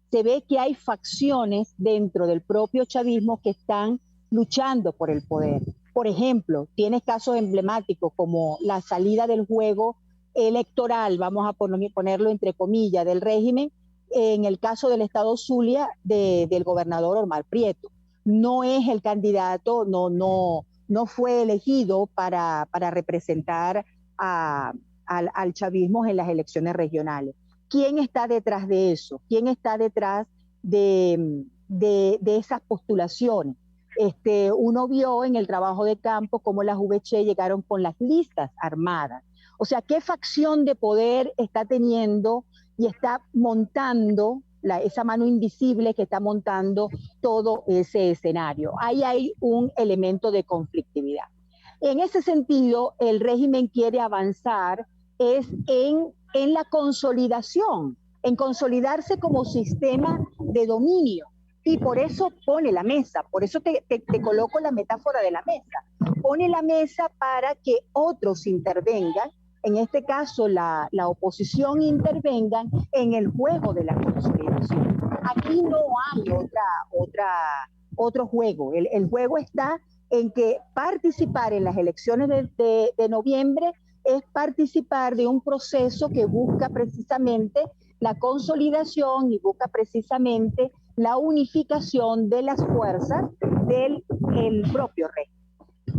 Se ve que hay facciones dentro del propio chavismo que están luchando por el poder. Por ejemplo, tienes casos emblemáticos como la salida del juego electoral, vamos a ponerlo entre comillas, del régimen, en el caso del estado Zulia del gobernador Omar Prieto. No es el candidato, no fue elegido para representar al chavismo en las elecciones regionales. ¿Quién está detrás de eso? ¿Quién está detrás de esas postulaciones? Uno vio en el trabajo de campo cómo las VC llegaron con las listas armadas. O sea, ¿qué facción de poder está teniendo y está montando esa mano invisible que está montando todo ese escenario? Ahí hay un elemento de conflictividad. En ese sentido, el régimen quiere avanzar en la consolidación, en consolidarse como sistema de dominio. Y por eso pone la mesa, por eso te coloco la metáfora de la mesa. Pone la mesa para que otros intervengan, en este caso la oposición intervengan en el juego de la consolidación. Aquí no hay otro juego. El juego está en que participar en las elecciones de noviembre es participar de un proceso que busca precisamente la consolidación y busca precisamente la unificación de las fuerzas del propio régimen,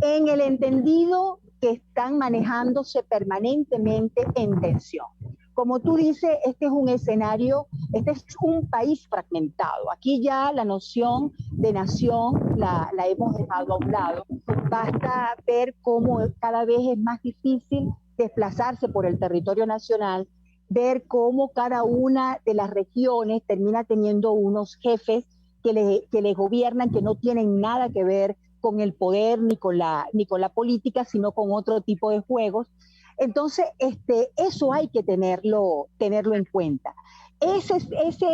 en el entendido que están manejándose permanentemente en tensión. Como tú dices, este es un escenario, este es un país fragmentado. Aquí ya la noción de nación la hemos dejado a un lado. Basta ver cómo cada vez es más difícil desplazarse por el territorio nacional, ver cómo cada una de las regiones termina teniendo unos jefes que les gobiernan, que no tienen nada que ver con el poder ni con la política, sino con otro tipo de juegos. Entonces, eso hay que tenerlo en cuenta. Ese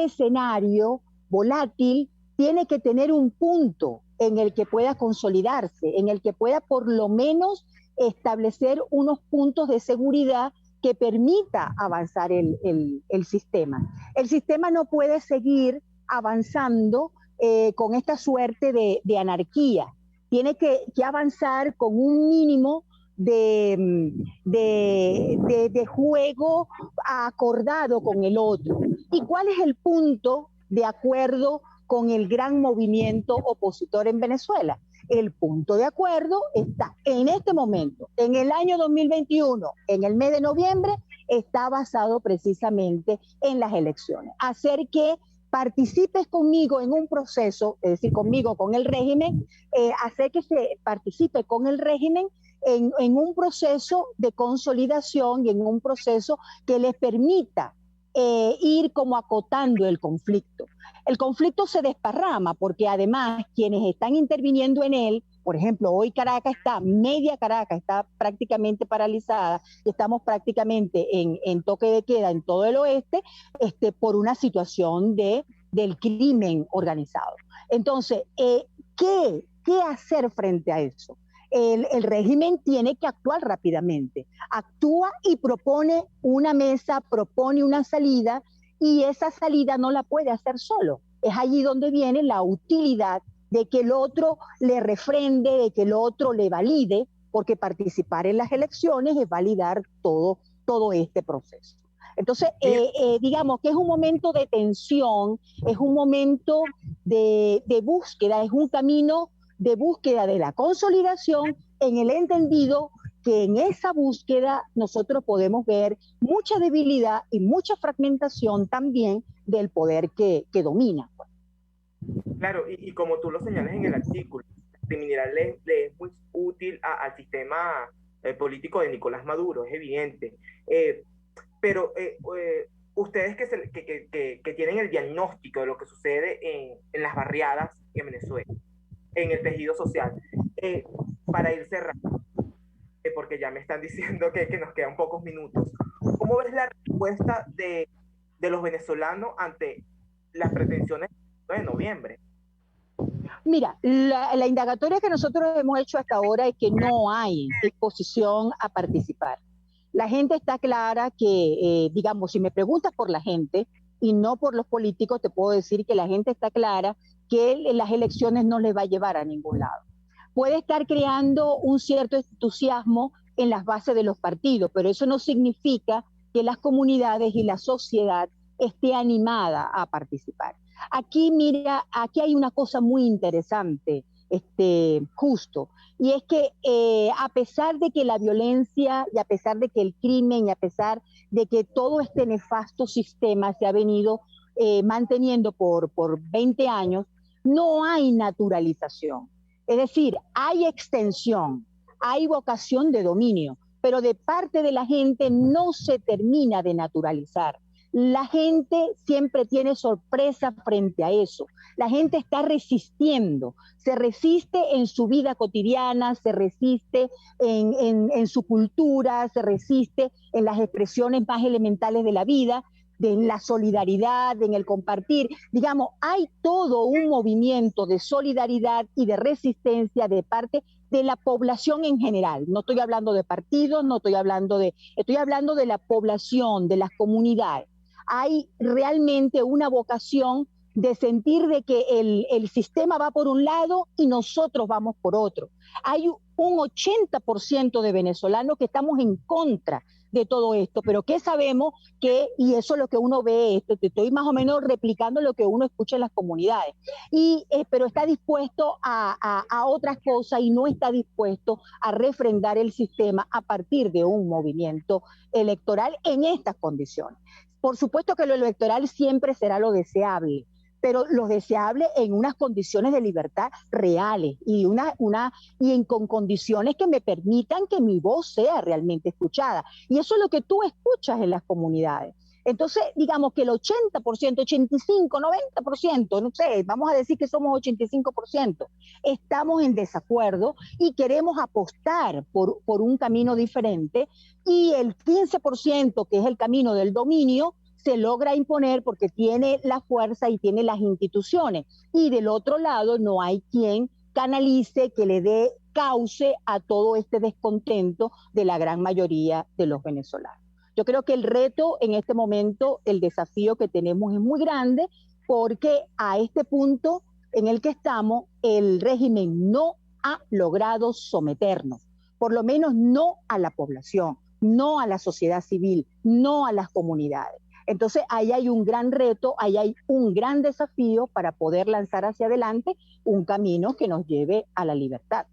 escenario volátil tiene que tener un punto en el que pueda consolidarse, en el que pueda por lo menos establecer unos puntos de seguridad que permita avanzar el sistema. El sistema no puede seguir avanzando con esta suerte de anarquía. Tiene que avanzar con un mínimo de juego acordado con el otro. ¿Y cuál es el punto de acuerdo con el gran movimiento opositor en Venezuela? El punto de acuerdo está en este momento, en el año 2021, en el mes de noviembre, está basado precisamente en las elecciones. Hacer que participes conmigo en un proceso, es decir, conmigo, con el régimen, hacer que se participe con el régimen en un proceso de consolidación y en un proceso que les permita ir como acotando el conflicto. El conflicto se desparrama porque además quienes están interviniendo en él, por ejemplo, hoy media Caracas está prácticamente paralizada y estamos prácticamente en toque de queda en todo el oeste, por una situación del crimen organizado. Entonces, ¿qué hacer frente a eso? El régimen tiene que actuar rápidamente. Actúa y propone una mesa, propone una salida, y esa salida no la puede hacer solo. Es allí donde viene la utilidad de que el otro le refrende, de que el otro le valide, porque participar en las elecciones es validar todo este proceso. Entonces, digamos que es un momento de tensión, es un momento de búsqueda, es un camino de búsqueda de la consolidación, en el entendido que en esa búsqueda nosotros podemos ver mucha debilidad y mucha fragmentación también del poder que domina. Claro, y como tú lo señalas en el artículo, la criminalidad le es muy útil al sistema político de Nicolás Maduro, es evidente. Pero ustedes que tienen el diagnóstico de lo que sucede en las barriadas en Venezuela, en el tejido social, para ir cerrando, porque ya me están diciendo que nos quedan pocos minutos. ¿Cómo ves la respuesta de los venezolanos ante las pretensiones de noviembre? Mira, la indagatoria que nosotros hemos hecho hasta ahora es que no hay disposición a participar. La gente está clara que, digamos, si me preguntas por la gente y no por los políticos, te puedo decir que la gente está clara que las elecciones no les va a llevar a ningún lado. Puede estar creando un cierto entusiasmo en las bases de los partidos, pero eso no significa que las comunidades y la sociedad esté animada a participar. Aquí, mira, aquí hay una cosa muy interesante, justo, y es que a pesar de que la violencia y a pesar de que el crimen y a pesar de que todo este nefasto sistema se ha venido manteniendo por 20 años, no hay naturalización. Es decir, hay extensión, hay vocación de dominio, pero de parte de la gente no se termina de naturalizar. La gente siempre tiene sorpresa frente a eso. La gente está resistiendo, se resiste en su vida cotidiana, se resiste en su cultura, se resiste en las expresiones más elementales de la vida, en la solidaridad, en el compartir. Digamos, hay todo un movimiento de solidaridad y de resistencia de parte de la población en general. No estoy hablando de partidos, estoy hablando de la población, de las comunidades. Hay realmente una vocación de sentir de que el sistema va por un lado y nosotros vamos por otro. Hay un 80% de venezolanos que estamos en contra de todo esto, pero que sabemos que, y eso es lo que uno ve, te estoy más o menos replicando lo que uno escucha en las comunidades, pero está dispuesto a otras cosas y no está dispuesto a refrendar el sistema a partir de un movimiento electoral en estas condiciones. Por supuesto que lo electoral siempre será lo deseable, pero lo deseable en unas condiciones de libertad reales y con condiciones que me permitan que mi voz sea realmente escuchada. Y eso es lo que tú escuchas en las comunidades. Entonces, digamos que el 80%, 85, 90%, no sé, vamos a decir que somos 85%, estamos en desacuerdo y queremos apostar por un camino diferente, y el 15%, que es el camino del dominio, se logra imponer porque tiene la fuerza y tiene las instituciones. Y del otro lado no hay quien canalice, que le dé cauce a todo este descontento de la gran mayoría de los venezolanos. Yo creo que el reto en este momento, el desafío que tenemos es muy grande, porque a este punto en el que estamos, el régimen no ha logrado someternos, por lo menos no a la población, no a la sociedad civil, no a las comunidades. Entonces, ahí hay un gran reto, ahí hay un gran desafío para poder lanzar hacia adelante un camino que nos lleve a la libertad.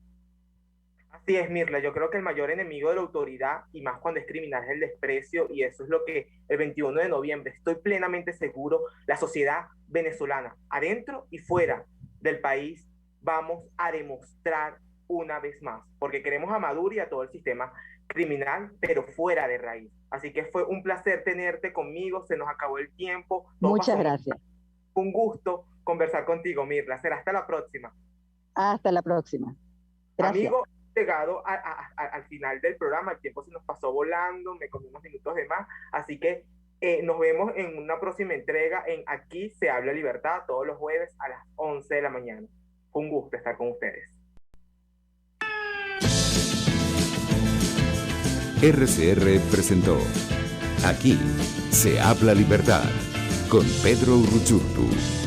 Así es, Mirla. Yo creo que el mayor enemigo de la autoridad, y más cuando es criminal, es el desprecio, y eso es lo que el 21 de noviembre, estoy plenamente seguro, la sociedad venezolana, adentro y fuera del país, vamos a demostrar una vez más, porque queremos a Maduro y a todo el sistema criminal, pero fuera de raíz. Así que fue un placer tenerte conmigo, se nos acabó el tiempo. Muchas gracias. Un gusto conversar contigo, Mirla. Será hasta la próxima. Hasta la próxima. Gracias. Amigo, llegado al final del programa, el tiempo se nos pasó volando, me comí unos minutos de más, así que nos vemos en una próxima entrega en Aquí se habla libertad, todos los jueves a las 11 de la mañana. Fue un gusto estar con ustedes. RCR presentó Aquí se habla libertad con Pedro Urruchurtu.